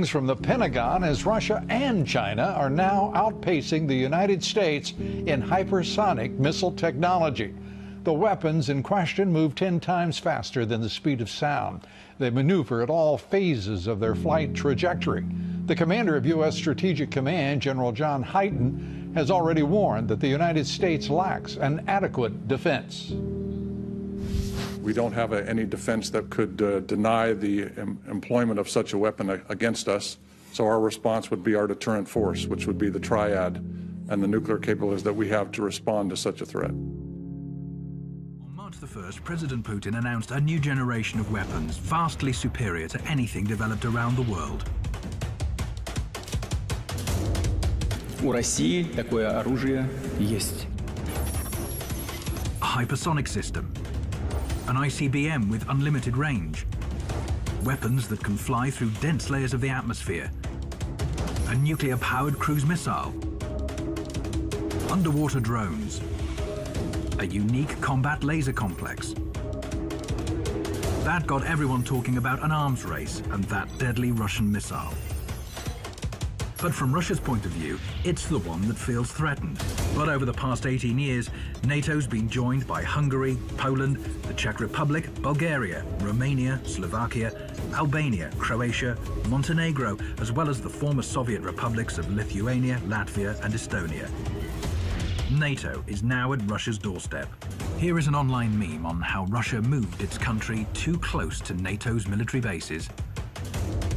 warnings from the Pentagon as Russia and China are now outpacing the United States in hypersonic missile technology. The weapons in question move 10 times faster than the speed of sound. They maneuver at all phases of their flight trajectory. The commander of U.S. Strategic Command, General John Hyten, has already warned that the United States lacks an adequate defense. We don't have any defense that could deny the employment of such a weapon against us. So our response would be our deterrent force, which would be the triad and the nuclear capabilities that we have to respond to such a threat. On March the 1st, President Putin announced a new generation of weapons vastly superior to anything developed around the world. У России такое оружие есть. A hypersonic system, an ICBM with unlimited range, weapons that can fly through dense layers of the atmosphere, a nuclear-powered cruise missile, underwater drones, a unique combat laser complex. That got everyone talking about an arms race and that deadly Russian missile. But from Russia's point of view, it's the one that feels threatened. But over the past 18 years, NATO's been joined by Hungary, Poland, the Czech Republic, Bulgaria, Romania, Slovakia, Albania, Croatia, Montenegro, as well as the former Soviet republics of Lithuania, Latvia, and Estonia. NATO is now at Russia's doorstep. Here is an online meme on how Russia moved its country too close to NATO's military bases.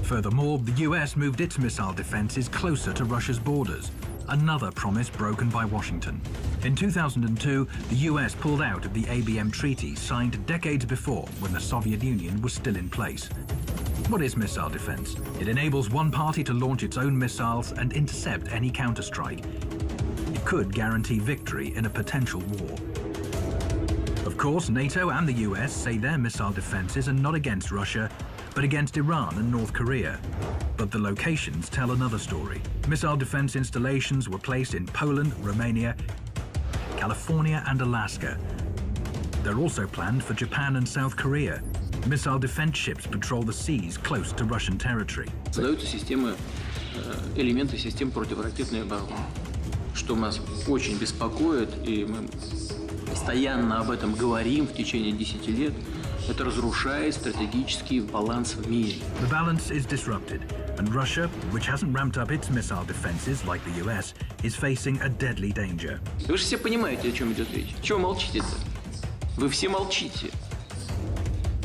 Furthermore, the US moved its missile defenses closer to Russia's borders, another promise broken by Washington. In 2002, the US pulled out of the ABM Treaty signed decades before when the Soviet Union was still in place. What is missile defense? It enables one party to launch its own missiles and intercept any counterstrike. It could guarantee victory in a potential war. Of course, NATO and the US say their missile defenses are not against Russia, but against Iran and North Korea. But the locations tell another story. Missile defense installations were placed in Poland, Romania, California, and Alaska. They're also planned for Japan and South Korea. Missile defense ships patrol the seas close to Russian territory. Создаются системы, элементы систем противоракетной обороны, что нас очень беспокоит, и мы постоянно об этом говорим в течение 10 лет. Это разрушает стратегический баланс в мире. The balance is disrupted, and Russia, which hasn't ramped up its missile defenses like the US, is facing a deadly danger. Вы же все понимаете, о чем идет речь. Чего молчите-то? Вы все молчите.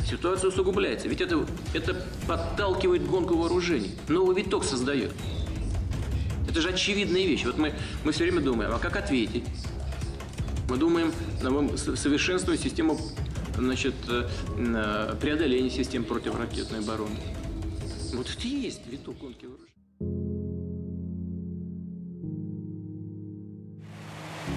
Ситуация усугубляется, ведь это подталкивает гонку вооружений, новый виток создает. Это же очевидная вещь. Вот мы все время думаем, а как ответить? Мы думаем, мы совершенствуем систему, значит, преодоление систем противоракетной обороны. Вот это и есть виток гонки вооружений.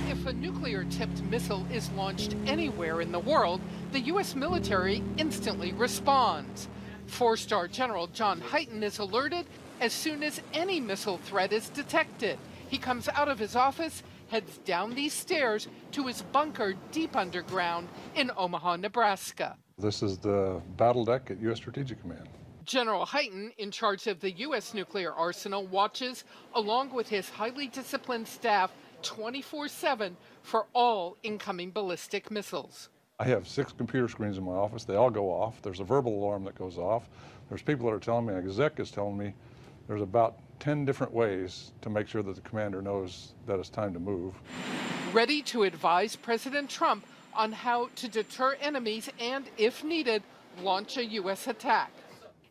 If a nuclear-tipped missile is launched anywhere in the world, the U.S. military instantly responds. Four-star General John Hyten is alerted as soon as any missile threat is detected. He comes out of his office, heads down these stairs to his bunker deep underground in Omaha, Nebraska. This is the battle deck at U.S. Strategic Command. General Hyten, in charge of the U.S. nuclear arsenal, watches, along with his highly disciplined staff, 24/7 for all incoming ballistic missiles. I have 6 computer screens in my office. They all go off. There's a verbal alarm that goes off. There's people that are telling me, an exec is telling me, there's about 10 different ways to make sure that the commander knows that it's time to move. Ready to advise President Trump on how to deter enemies and, if needed, launch a U.S. attack.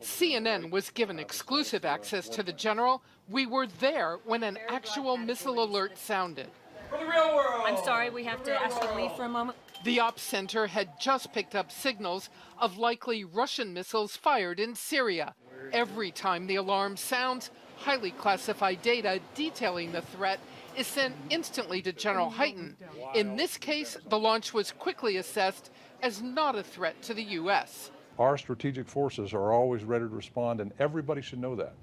CNN was given exclusive access to the general. We were there when an actual missile alert sounded. For the real world. I'm sorry, we have to ask you to leave for a moment. The ops center had just picked up signals of likely Russian missiles fired in Syria. Every time the alarm sounds, highly classified data detailing the threat is sent instantly to General Hyten. In this case, the launch was quickly assessed as not a threat to the U.S. Our strategic forces are always ready to respond, and everybody should know that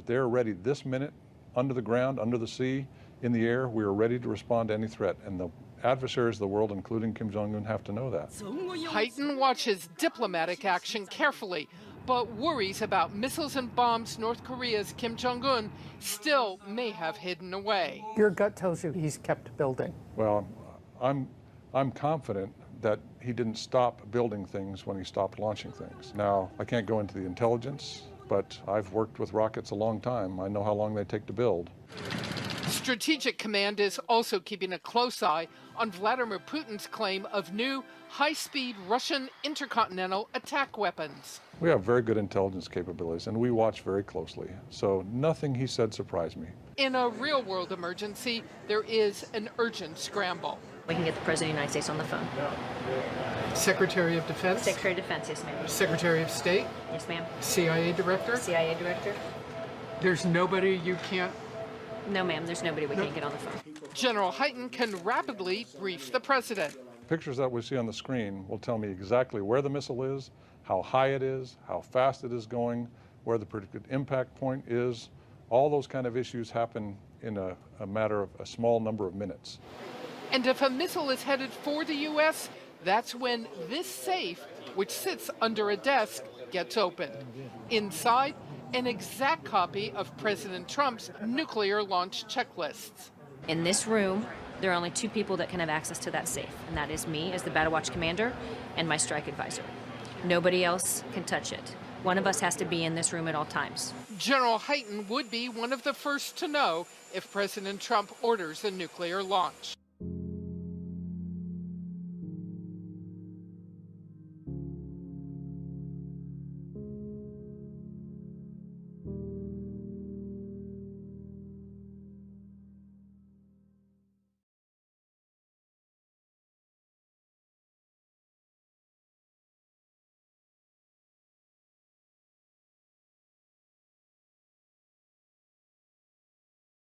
they're ready this minute, under the ground, under the sea, in the air. We are ready to respond to any threat, and the adversaries of the world, including Kim Jong-un, have to know that. Hyten watches diplomatic action carefully, But worries about missiles and bombs North Korea's Kim Jong-un still may have hidden away. Your gut tells you he's kept building. Well, I'm confident that he didn't stop building things when he stopped launching things. Now, I can't go into the intelligence, but I've worked with rockets a long time. I know how long they take to build. Strategic Command is also keeping a close eye on Vladimir Putin's claim of new high-speed Russian intercontinental attack weapons. We have very good intelligence capabilities, and we watch very closely. So nothing he said surprised me. In a real-world emergency, there is an urgent scramble. We can get the President of the United States on the phone. Secretary of Defense? Secretary of Defense, yes, ma'am. Secretary of State? Yes, ma'am. CIA Director? CIA Director? There's nobody you can't... No, ma'am, there's nobody we can't get on the phone. General Hyten can rapidly brief the president. Pictures that we see on the screen will tell me exactly where the missile is, how high it is, how fast it is going, where the predicted impact point is. All those kind of issues happen in a matter of a small number of minutes. And if a missile is headed for the U.S., that's when this safe, which sits under a desk, gets opened. Inside, an exact copy of President Trump's nuclear launch checklists. In this room, there are only two people that can have access to that safe, and that is me as the Battle Watch Commander and my strike advisor. Nobody else can touch it. One of us has to be in this room at all times. General Hyten would be one of the first to know if President Trump orders a nuclear launch.